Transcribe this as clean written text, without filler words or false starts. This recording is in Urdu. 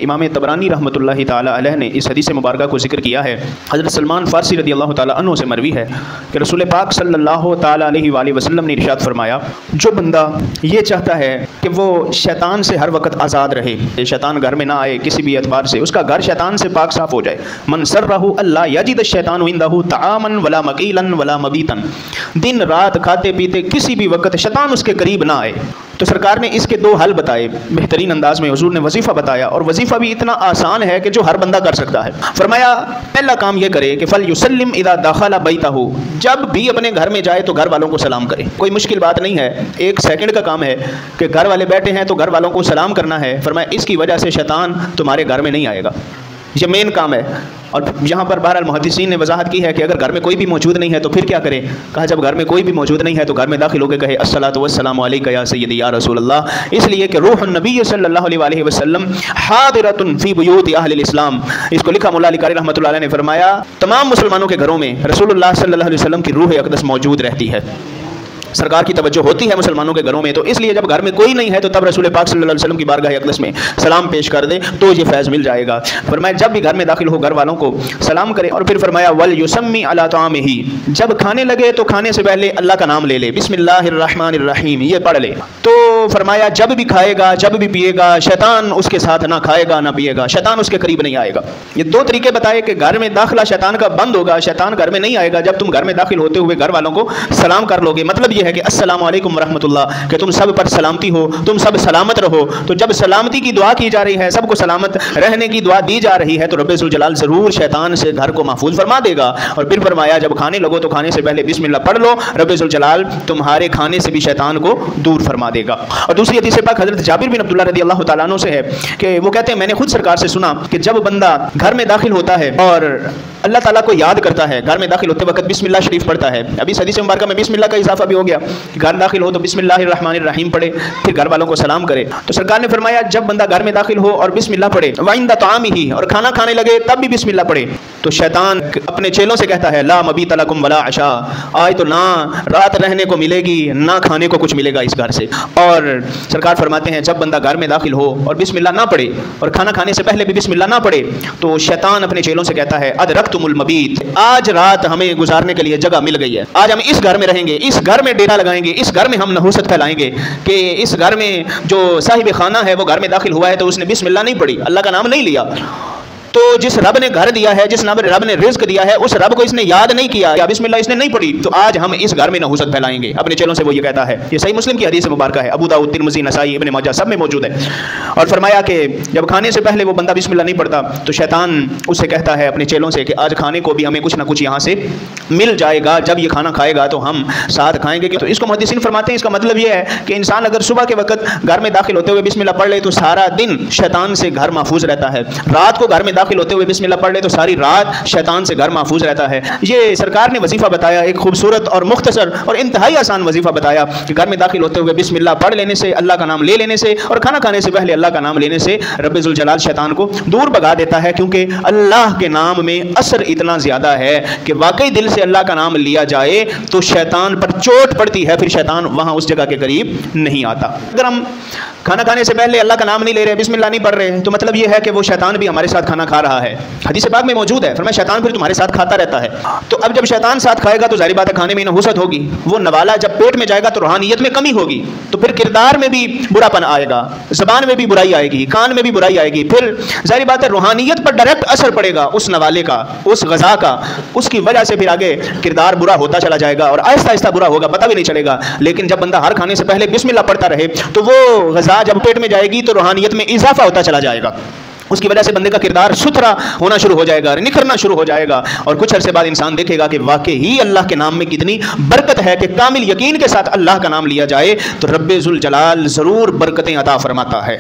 امام تبرانی رحمۃ اللہ تعالی علیہ نے اس حدیث مبارکہ کو ذکر کیا ہے۔ حضرت سلمان فارسی رضی اللہ تعالی عنہ سے مروی ہے کہ رسول پاک صلی اللہ تعالی علیہ وآلہ وسلم نے ارشاد فرمایا، جو بندہ یہ چاہتا ہے کہ وہ شیطان سے ہر وقت آزاد رہے، شیطان گھر میں نہ آئے کسی بھی اعتبار سے، اس کا گھر شیطان سے پاک صاف ہو جائے، من سرہ اللہ یجد الشیطان عنده طعاما ولا مقیلا ولا مبیتا، دن رات کھاتے پیتے کسی بھی وقت شیطان اس کے قریب نہ آئے۔ تو سرکار نے اس کے دو حل بتائے بہترین انداز میں، حضور نے وظیفہ بتایا، اور وظیفہ بھی اتنا آسان ہے کہ جو ہر بندہ کر سکتا ہے۔ فرمایا پہلا کام یہ کرے کہ فَلْيُسَلِّمْ إِذَا دَخَلَ بَيْتَهُ، جب بھی اپنے گھر میں جائے تو گھر والوں کو سلام کرے۔ کوئی مشکل بات نہیں ہے، ایک سیکنڈ کا کام ہے کہ گھر والے بیٹھے ہیں تو گھر والوں کو سلام کرنا ہے۔ فرمایا اس کی وجہ سے شیطان تمہارے گھر میں نہیں آئے گا، یہ مین کام ہے۔ اور یہاں پر بہرحال محدثین نے وضاحت کی ہے کہ اگر گھر میں کوئی بھی موجود نہیں ہے تو پھر کیا کرے؟ کہا جب گھر میں کوئی بھی موجود نہیں ہے تو گھر میں داخل ہو کے کہے الصلاۃ والسلام علیک یا سیدی یا رسول اللہ، اس لیے کہ روح النبی صلی اللہ علیہ وآلہ وسلم حاضرۃ فی بیوت اہل الاسلام۔ اس کو لکھا مولا علی قاری رحمۃ اللہ علیہ نے، فرمایا تمام مسلمانوں کے گھروں میں رسول اللہ صلی اللہ علیہ وسلم کی روح اقدس موجود رہتی ہے، سرکار کی توجہ ہوتی ہے مسلمانوں کے گھروں میں، تو اس لیے جب گھر میں کوئی نہیں ہے تو تب رسول پاک صلی اللہ علیہ وسلم کی بارگاہ اقدس میں سلام پیش کر دے تو یہ فیض مل جائے گا۔ فرمایا جب بھی گھر میں داخل ہو گھر والوں کو سلام کرے، اور پھر فرمایا وَلْيُسَمِّ عَلَىٰ طَعَامِهِ، جب کھانے لگے تو کھانے سے پہلے اللہ کا نام لے لے، بسم اللہ الرحمن الرحیم یہ پڑھ لے۔ تو فرمایا جب بھی کھائے گا جب بھی پیے گا شیطان اس کے ساتھ نہ کھائے گا نہ پیے گا، شیطان اس کے قریب نہیں آئے گا۔ یہ دو طریقے بتائے کہ گھر میں داخلہ شیطان کا بند ہوگا، شیطان گھر میں نہیں آئے گا جب تم گھر میں داخل ہوتے ہوئے گھر والوں کو سلام کر لو گے۔ مطلب یہ ہے کہ السلام علیکم ورحمۃ اللہ، کہ تم سب پر سلامتی ہو، تم سب سلامت رہو۔ تو جب سلامتی کی دعا کی جا رہی ہے، سب کو سلامت رہنے کی دعا دی جا رہی ہے، تو رب ذوالجلال ضرور شیطان سے گھر کو محفوظ فرما دے گا۔ اور پھر فرمایا جب کھانے لگو تو کھانے سے پہلے بسم اللہ پڑھ لو، رب ذوالجلال تمہارے کھانے سے بھی شیطان کو دور فرما دے گا۔ اور دوسری حدیث پاک حضرت جابر بن عبداللہ رضی اللہ تعالیٰ عنہ سے ہے کہ وہ کہتے ہیں میں نے خود سرکار سے سنا کہ جب بندہ گھر میں داخل ہوتا ہے اور اللہ تعالیٰ کو یاد کرتا ہے، گھر میں داخل ہوتے وقت بسم اللہ شریف پڑھتا ہے، ابھی اس حدیث مبارکہ میں بسم اللہ کا اضافہ بھی ہو گیا، گھر داخل ہو تو بسم اللہ الرحمن الرحیم پڑھے، پھر گھر والوں کو سلام کرے۔ تو سرکار نے فرمایا جب بندہ گھر میں داخل ہو اور بسم اللہ پڑھے، وعند طعامہ، اور کھانا کھانے لگے تب بھی بسم اللہ پڑھے، تو شیطان اپنے چیلوں سے کہتا ہے لا مبیت لکم ولا عشاء، آج تو نہ رات رہنے کو ملے گی نہ کھانے کو کچھ ملے گا اس گھر سے۔ اور سرکار فرماتے ہیں جب بندہ گھر میں داخل ہو اور بسم اللہ نہ پڑھے اور کھانا کھانے سے پہلے بھی بسم اللہ نہ پڑھے، تو شیطان اپنے چیلوں سے کہتا ہے ادرکتم المبیت، آج رات ہمیں گزارنے کے لیے جگہ مل گئی ہے، آج ہم اس گھر میں رہیں گے، اس گھر میں ڈیرا لگائیں گے، اس گھر میں ہم نحوست پھیلائیں گے کہ اس گھر میں جو صاحب خانہ ہے وہ گھر میں داخل ہوا ہے تو اس نے بسم اللہ نہیں پڑھی، اللہ کا نام نہیں لیا۔ تو جس رب نے گھر دیا ہے، جس رب نے رزق دیا ہے، اس رب کو اس نے یاد نہیں کیا یا بسم اللہ اس نے نہیں پڑھی، تو آج ہم اس گھر میں نحوست پھیلائیں گے اپنے چیلوں سے، وہ یہ کہتا ہے۔ یہ صحیح مسلم کی حدیث مبارکہ ہے، ابو داؤد، ترمذی، نسائی، ابن ماجہ سب میں موجود ہے۔ اور فرمایا کہ جب کھانے سے پہلے وہ بندہ بسم اللہ نہیں پڑھتا تو شیطان اس سے کہتا ہے اپنے چیلوں سے کہ آج کھانے کو بھی ہمیں کچھ نہ کچھ یہاں سے مل جائے گا، جب یہ کھانا کھائے گا تو ہم ساتھ کھائیں گے۔ تو اس کو محدثین فرماتے ہیں اس کا مطلب یہ ہے کہ انسان اگر صبح کے وقت گھر میں داخل ہوتے ہوئے بسم اللہ پڑھ لے تو سارا دن شیطان سے گھر محفوظ رہتا ہے، رات کو گھر میں داخل ہوتے ہوئے بسم اللہ پڑھ لے تو ساری رات شیطان سے گھر محفوظ رہتا ہے۔ یہ سرکار نے وظیفہ بتایا، ایک خوبصورت اور مختصر اور انتہائی آسان وظیفہ بتایا کہ گھر میں داخل ہوتے ہوئے بسم اللہ پڑھ لینے سے، اللہ کا نام لے لینے سے، اور کھانا کھانے سے پہلے اللہ کا نام لینے سے رب ذوالجلال شیطان کو دور بھگا دیتا ہے، کیونکہ اللہ کے نام میں اثر اتنا زیادہ ہے کہ واقعی دل سے اللہ کا نام لیا جائے تو شیطان پر چوٹ پڑتی ہے، پھر شیطان وہاں اس جگہ کے قریب نہیں آتا۔ اگر ہم کھانا کھانے سے پہلے اللہ کا نام نہیں لے رہے، بسم اللہ نہیں پڑھ رہے، تو مطلب یہ ہے کہ وہ شیطان بھی ہمارے ساتھ کھانا کھا رہا ہے۔ حدیث پاک میں موجود ہے، فرمایا شیطان پھر تمہارے ساتھ کھاتا رہتا ہے۔ تو اب جب شیطان ساتھ کھائے گا تو ظاہر بات ہے کھانے میں نحوست ہوگی، وہ نوالا جب پیٹ میں جائے گا تو روحانیت میں کمی ہوگی، تو پھر کردار میں بھی برا پن آئے گا، زبان میں بھی برائی آئے گی، کان میں بھی برائی آئے گی، پھر ظاہر بات ہے روحانیت پر ڈائریکٹ اثر پڑے گا اس نوالے کا، اس غذا کا، اس کی وجہ سے پھر آگے کردار برا ہوتا چلا جائے گا اور آہستہ آہستہ برا ہوگا، پتہ بھی نہیں چلے گا۔ لیکن جب بندہ ہر کھانے سے پہلے بسم اللہ پڑھتا رہے تو وہ غذا جب پیٹ میں جائے گی تو روحانیت میں اضافہ ہوتا چلا جائے گا، اس کی وجہ سے بندے کا کردار ستھرا ہونا شروع ہو جائے گا، نکھرنا شروع ہو جائے گا، اور کچھ عرصے بعد انسان دیکھے گا کہ واقعی اللہ کے نام میں کتنی برکت ہے کہ کامل یقین کے ساتھ اللہ کا نام لیا جائے تو رب ذوالجلال ضرور برکتیں عطا فرماتا ہے۔